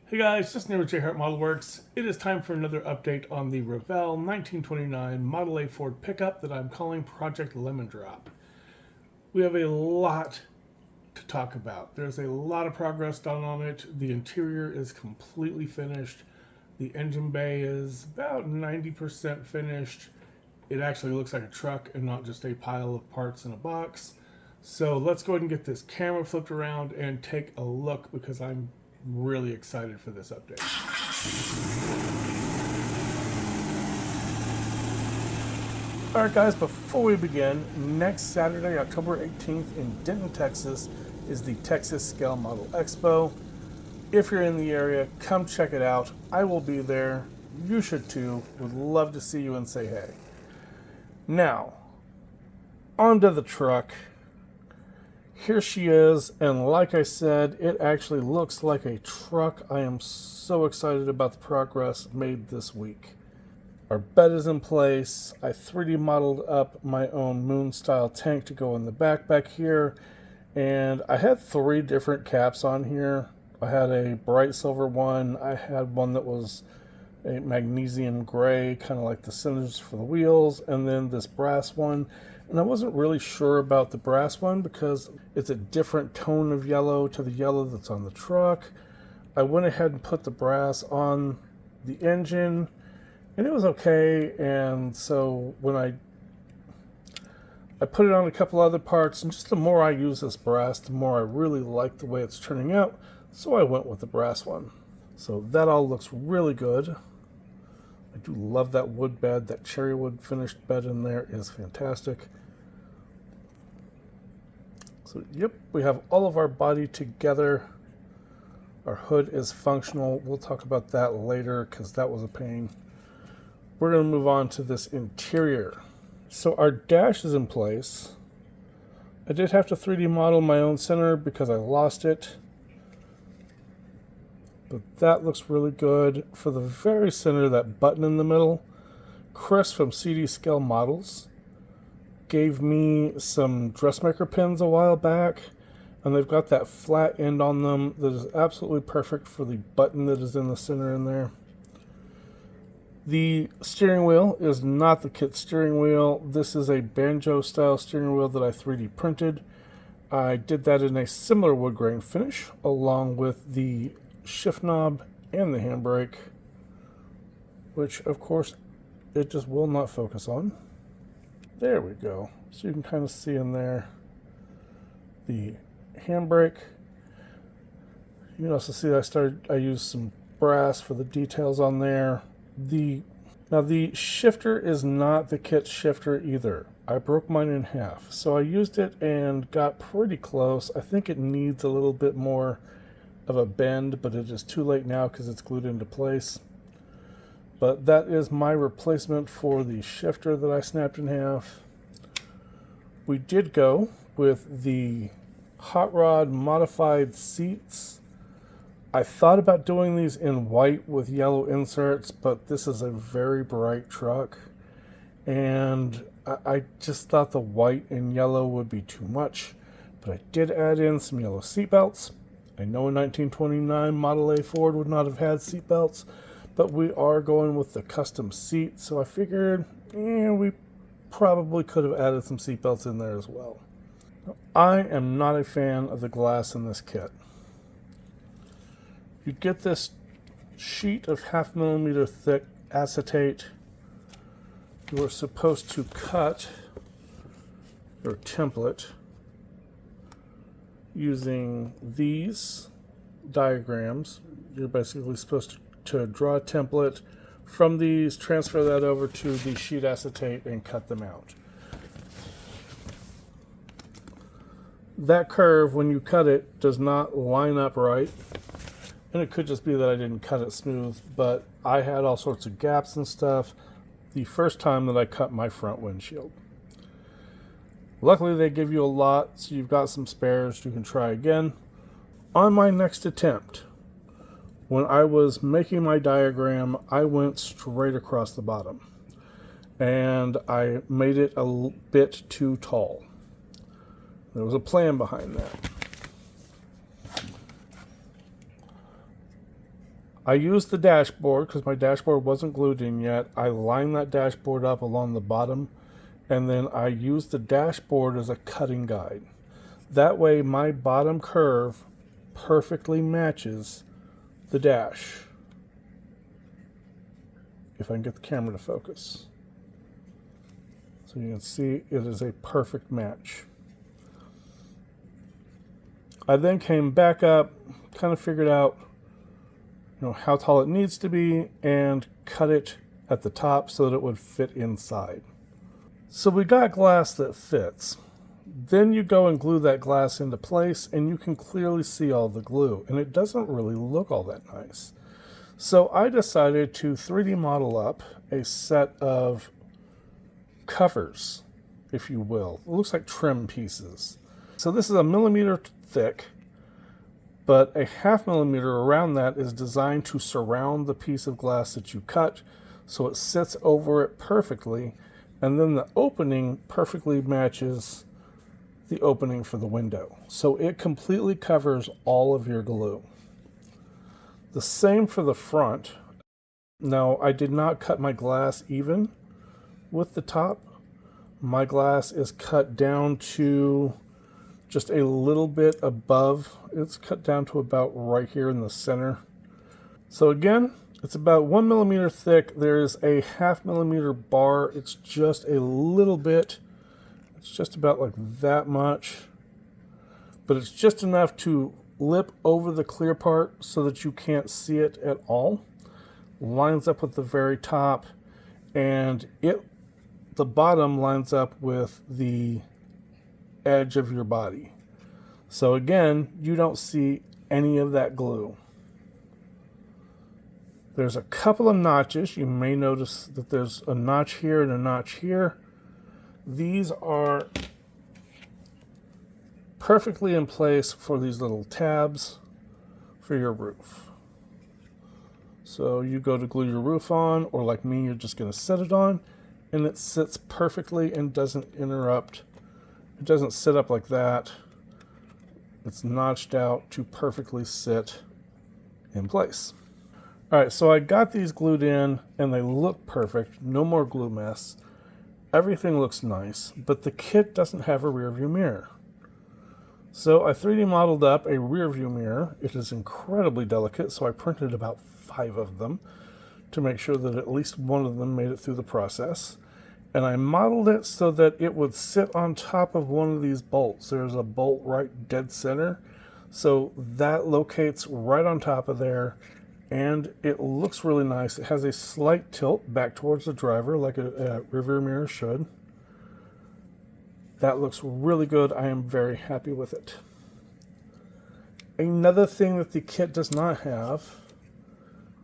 Hey guys, just near with JHart Modelworks. It is time for another update on the Revell 1929 Model A Ford pickup that I'm calling Project Lemon Drop. We have a lot to talk about. There's a lot of progress done on it. The interior is completely finished. The engine bay is about 90% finished. It actually looks like a truck and not just a pile of parts in a box. So let's go ahead and get this camera flipped around and take a look because I'm really excited for this update. Alright guys, before we begin, next Saturday, October 18th in Denton, Texas is the Texas Scale Model Expo. If you're in the area, come check it out. I will be there. You should too. Would love to see you and say hey. Now, onto the truck. Here she is, and like I said, it actually looks like a truck. I am so excited about the progress made this week. Our bed is in place. I 3D modeled up my own moon-style tank to go in the back here, and I had 3 different caps on here. I had a bright silver one, I had one that was a magnesium gray, kind of like the cinders for the wheels, and then this brass one. And I wasn't really sure about the brass one because it's a different tone of yellow to the yellow that's on the truck. I went ahead and put the brass on the engine, and it was okay. And so when I put it on a couple other parts, and just the more I use this brass, the more I really like the way it's turning out. So I went with the brass one. So that all looks really good. I do love that wood bed. That cherry wood finished bed in there is fantastic. So yep, we have all of our body together. Our hood is functional. We'll talk about that later because that was a pain. We're going to move on to this interior. So our dash is in place. I did have to 3D model my own center because I lost it. But that looks really good. For the very center, that button in the middle, Chris from CD Scale Models gave me some dressmaker pins a while back, and they've got that flat end on them that is absolutely perfect for the button that is in the center in there. The steering wheel is not the kit steering wheel. This is a banjo style steering wheel that I 3D printed. I did that in a similar wood grain finish along with the shift knob and the handbrake, which of course it just will not focus on. There we go. So you can kind of see in there the handbrake. You can also see I used some brass for the details on there. Now the shifter is not the kit shifter either. I broke mine in half, so I used it and got pretty close. I think it needs a little bit more of a bend, but it is too late now because it's glued into place. But that is my replacement for the shifter that I snapped in half. We did go with the hot rod modified seats. I thought about doing these in white with yellow inserts, but this is a very bright truck, and I just thought the white and yellow would be too much. But I did add in some yellow seat belts. I know a 1929 Model A Ford would not have had seat belts, but we are going with the custom seat, so I figured we probably could have added some seat belts in there as well. I am not a fan of the glass in this kit. You get this sheet of 0.5 millimeter thick acetate. You are supposed to cut your template using these diagrams. You're basically supposed to draw a template from these, transfer that over to the sheet acetate, and cut them out. That curve, when you cut it, does not line up right. And it could just be that I didn't cut it smooth, but I had all sorts of gaps and stuff the first time that I cut my front windshield. Luckily, they give you a lot, so you've got some spares. You can try again. On my next attempt, when I was making my diagram, I went straight across the bottom, and I made it a bit too tall. There was a plan behind that. I used the dashboard because my dashboard wasn't glued in yet. I lined that dashboard up along the bottom, and then I used the dashboard as a cutting guide. That way my bottom curve perfectly matches the dash. If I can get the camera to focus. So you can see it is a perfect match. I then came back up, kind of figured out how tall it needs to be, and cut it at the top so that it would fit inside. So we got glass that fits. Then you go and glue that glass into place, and you can clearly see all the glue, and it doesn't really look all that nice. So I decided to 3D model up a set of covers, if you will. It looks like trim pieces. So this is 1 millimeter thick, but a 0.5 millimeter around that is designed to surround the piece of glass that you cut, so it sits over it perfectly, and then the opening perfectly matches the opening for the window. So it completely covers all of your glue. The same for the front. Now, I did not cut my glass even with the top. My glass is cut down to just a little bit above. It's cut down to about right here in the center. So again, it's about 1 millimeter thick. There's a 0.5 millimeter bar. It's just a little bit. It's just about like that much. But it's just enough to lip over the clear part so that you can't see it at all. Lines up with the very top, and the bottom lines up with the edge of your body. So again, you don't see any of that glue. There's a couple of notches. You may notice that there's a notch here and a notch here. These are perfectly in place for these little tabs for your roof. So you go to glue your roof on, or like me, you're just going to set it on, and it sits perfectly and doesn't interrupt. It doesn't sit up like that. It's notched out to perfectly sit in place. All right, so I got these glued in, and they look perfect. No more glue mess. Everything looks nice, but the kit doesn't have a rear view mirror. So I 3D modeled up a rear view mirror. It is incredibly delicate, so I printed about 5 of them to make sure that at least one of them made it through the process. And I modeled it so that it would sit on top of one of these bolts. There's a bolt right dead center, so that locates right on top of there, and it looks really nice. It has a slight tilt back towards the driver like a rear view mirror should. That looks really good. I am very happy with it. Another thing that the kit does not have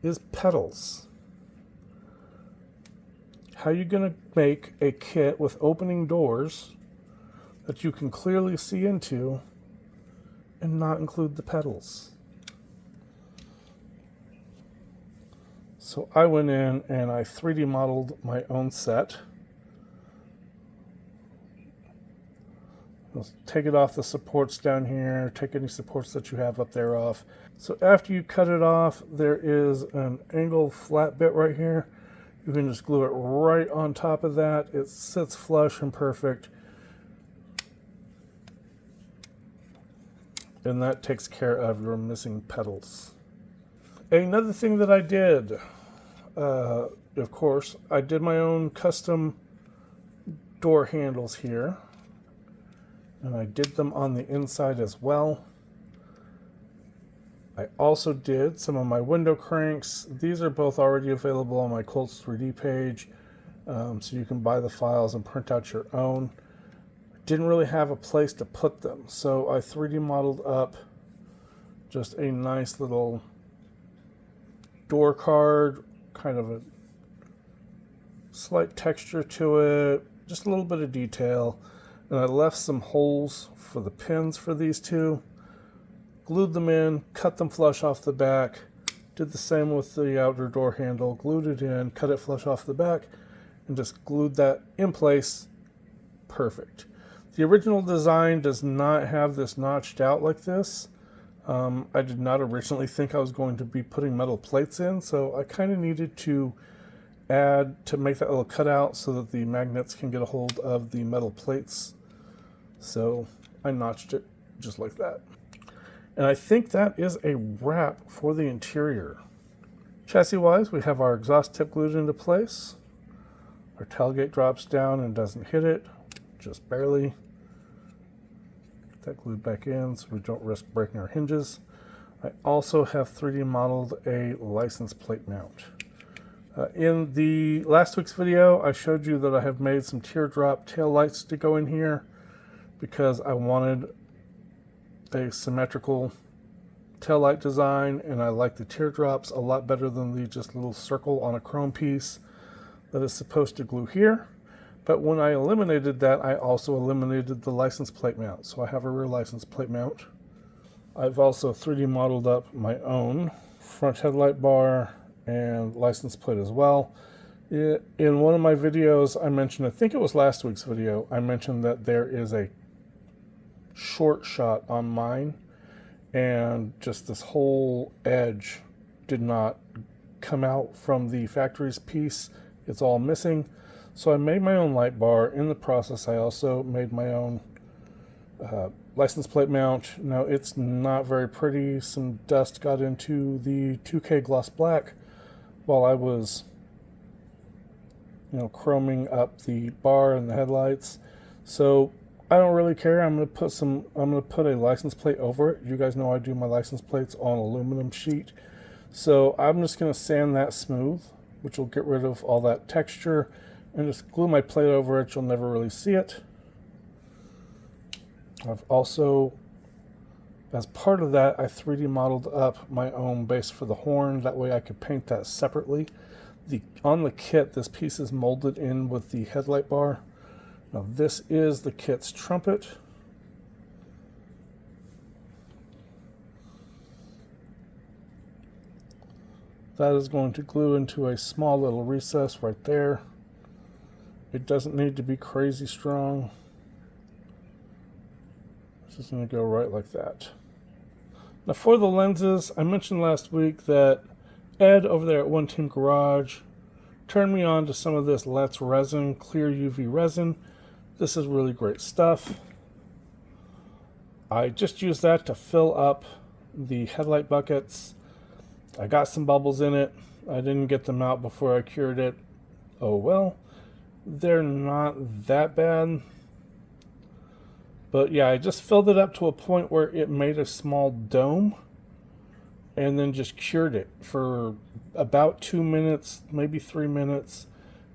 is pedals. How are you going to make a kit with opening doors that you can clearly see into and not include the pedals? So I went in and I 3D modeled my own set. Let's take it off the supports down here, take any supports that you have up there off. So after you cut it off, there is an angled flat bit right here. You can just glue it right on top of that. It sits flush and perfect. And that takes care of your missing pedals. Another thing that I did, of course, I did my own custom door handles here. And I did them on the inside as well. I also did some of my window cranks. These are both already available on my Colts 3D page, so you can buy the files and print out your own. I didn't really have a place to put them, so I 3D modeled up just a nice little door card, kind of a slight texture to it, just a little bit of detail. And I left some holes for the pins for these two. Glued them in, cut them flush off the back. Did the same with the outer door handle. Glued it in, cut it flush off the back, and just glued that in place. Perfect. The original design does not have this notched out like this. I did not originally think I was going to be putting metal plates in, so I kind of needed to make that little cutout so that the magnets can get a hold of the metal plates. So I notched it just like that. And I think that is a wrap for the interior. Chassis-wise, we have our exhaust tip glued into place. Our tailgate drops down and doesn't hit it, just barely. Get that glued back in so we don't risk breaking our hinges. I also have 3D modeled a license plate mount. In the last week's video, I showed you that I have made some teardrop tail lights to go in here because I wanted a symmetrical tail light design, and I like the teardrops a lot better than the just little circle on a chrome piece that is supposed to glue here. But when I eliminated that, I also eliminated the license plate mount. So I have a rear license plate mount. I've also 3D modeled up my own front headlight bar and license plate as well. In one of my videos, I mentioned, I think it was last week's video, I mentioned that there is a short shot on mine, and just this whole edge did not come out from the factory's piece. It's all missing. So I made my own light bar. In the process, I also made my own license plate mount. Now, it's not very pretty. Some dust got into the 2K gloss black while I was, chroming up the bar and the headlights. So I don't really care. I'm going to put a license plate over it. You guys know I do my license plates on aluminum sheet. So I'm just going to sand that smooth, which will get rid of all that texture, and just glue my plate over it. You'll never really see it. I've also, as part of that, I 3D modeled up my own base for the horn. That way I could paint that separately. On the kit, this piece is molded in with the headlight bar. Now this is the kit's trumpet. That is going to glue into a small little recess right there. It doesn't need to be crazy strong. It's just going to go right like that. Now for the lenses, I mentioned last week that Ed over there at One Team Garage turned me on to some of this Let's Resin, clear UV resin. This is really great stuff. I just used that to fill up the headlight buckets. I got some bubbles in it. I didn't get them out before I cured it. Oh well, they're not that bad. But yeah, I just filled it up to a point where it made a small dome and then just cured it for about 2 minutes, maybe 3 minutes.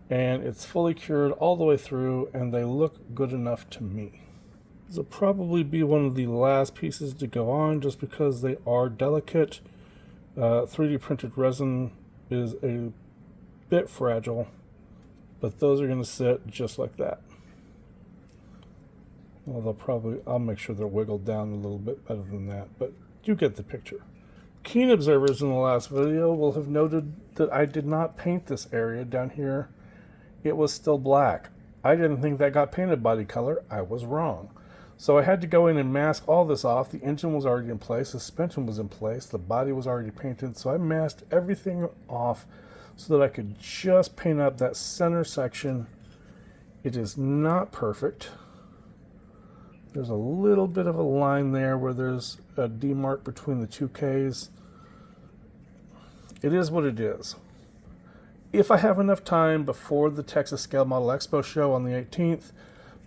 And it's fully cured all the way through, and they look good enough to me. This will probably be one of the last pieces to go on just because they are delicate. 3D printed resin is a bit fragile, but those are going to sit just like that. Well, I'll make sure they're wiggled down a little bit better than that, but you get the picture. Keen observers in the last video will have noted that I did not paint this area down here. It was still black. I didn't think that got painted body color. I was wrong. So I had to go in and mask all this off. The engine was already in place, the suspension was in place, the body was already painted, so I masked everything off so that I could just paint up that center section. It is not perfect. There's a little bit of a line there where there's a demarc between the two Ks. It is what it is. If I have enough time before the Texas Scale Model Expo show on the 18th,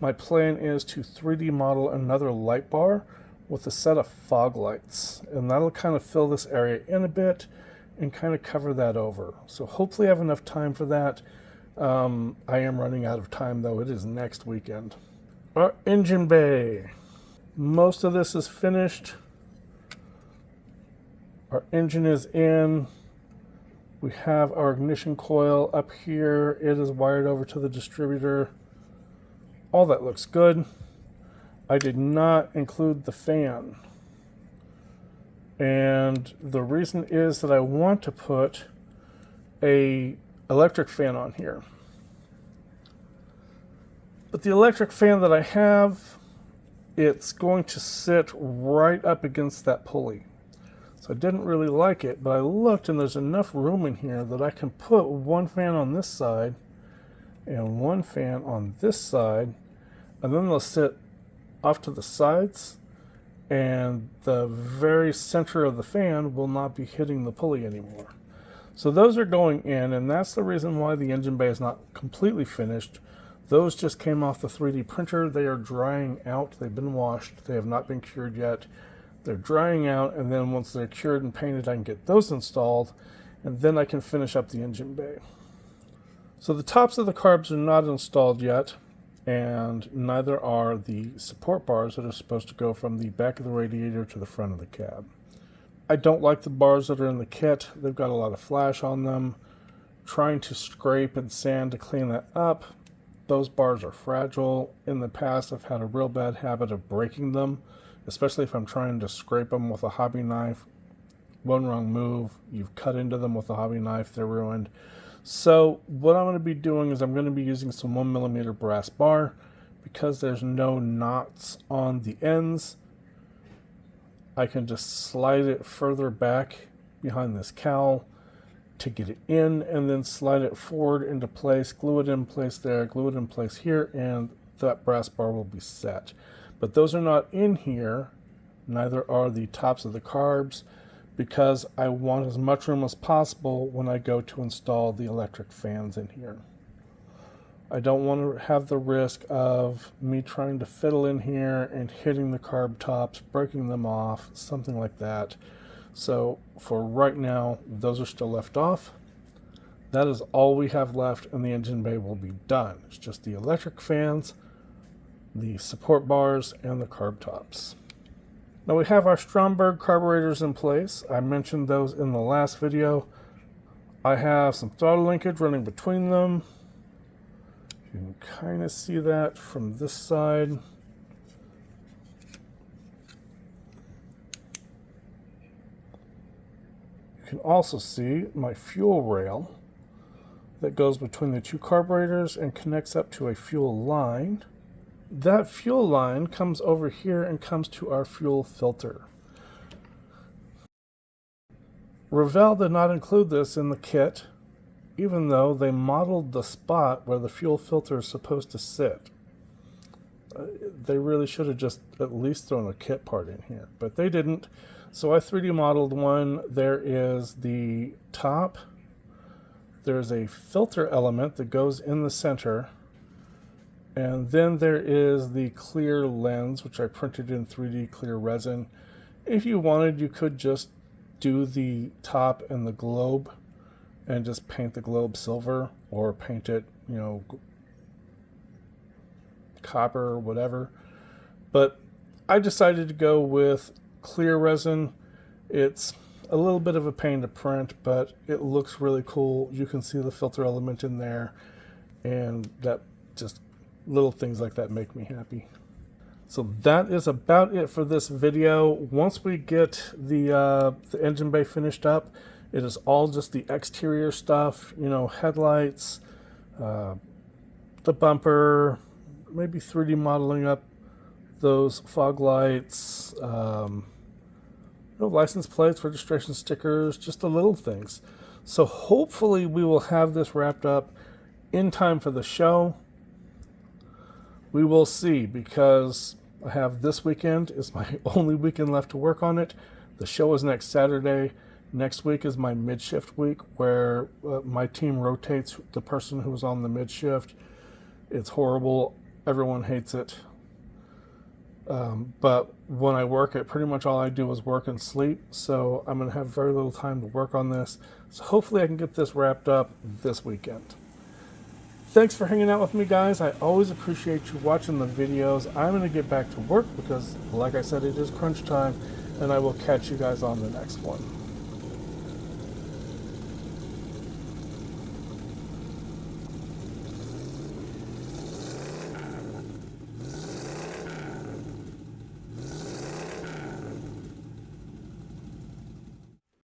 my plan is to 3D model another light bar with a set of fog lights. And that'll kind of fill this area in a bit and kind of cover that over. So hopefully I have enough time for that. I am running out of time though. It is next weekend. Our engine bay. Most of this is finished. Our engine is in. We have our ignition coil up here. It is wired over to the distributor. All that looks good. I did not include the fan. And the reason is that I want to put an electric fan on here. But the electric fan that I have, it's going to sit right up against that pulley. So I didn't really like it, but I looked and there's enough room in here that I can put one fan on this side and one fan on this side, and then they'll sit off to the sides, and the very center of the fan will not be hitting the pulley anymore. So those are going in, and that's the reason why the engine bay is not completely finished. Those just came off the 3D printer. They are drying out. They've been washed. They have not been cured yet. They're drying out, and then once they're cured and painted, I can get those installed, and then I can finish up the engine bay. So the tops of the carbs are not installed yet, and neither are the support bars that are supposed to go from the back of the radiator to the front of the cab. I don't like the bars that are in the kit. They've got a lot of flash on them. Trying to scrape and sand to clean that up. Those bars are fragile. In the past, I've had a real bad habit of breaking them, especially if I'm trying to scrape them with a hobby knife. One wrong move, you've cut into them with a hobby knife, they're ruined. So what I'm going to be doing is I'm going to be using some 1mm brass bar. Because there's no knots on the ends, I can just slide it further back behind this cowl to get it in, and then slide it forward into place, glue it in place there, glue it in place here, and that brass bar will be set. But those are not in here, neither are the tops of the carbs, because I want as much room as possible when I go to install the electric fans in here. I don't want to have the risk of me trying to fiddle in here and hitting the carb tops, breaking them off, something like that. So for right now, those are still left off. That is all we have left, and the engine bay will be done. It's just the electric fans, the support bars, and the carb tops. Now we have our Stromberg carburetors in place. I mentioned those in the last video. I have some throttle linkage running between them. You can kind of see that from this side. You can also see my fuel rail that goes between the two carburetors and connects up to a fuel line. That fuel line comes over here and comes to our fuel filter. Revell did not include this in the kit, even though they modeled the spot where the fuel filter is supposed to sit. They really should have just at least thrown a kit part in here, but they didn't. So I 3D modeled one. There is the top. There's a filter element that goes in the center. And then there is the clear lens, which I printed in 3D clear resin. If you wanted, you could just do the top and the globe and just paint the globe silver, or paint it, you know, copper or whatever. But I decided to go with clear resin. It's a little bit of a pain to print, but it looks really cool. You can see the filter element in there, and that just little things like that make me happy. So that is about it for this video. Once we get the engine bay finished up, it is all just the exterior stuff, you know, headlights, the bumper, maybe 3D modeling up those fog lights, you know, license plates, registration stickers, just the little things. So hopefully we will have this wrapped up in time for the show. We will see, because I have this weekend is my only weekend left to work on it. The show is next Saturday. Next week is my mid-shift week, where my team rotates the person who's on the mid-shift. It's horrible. Everyone hates it. But when I work it, pretty much all I do is work and sleep. So I'm going to have very little time to work on this. So hopefully I can get this wrapped up this weekend. Thanks for hanging out with me, guys. I always appreciate you watching the videos. I'm going to get back to work because, like I said, it is crunch time, and I will catch you guys on the next one.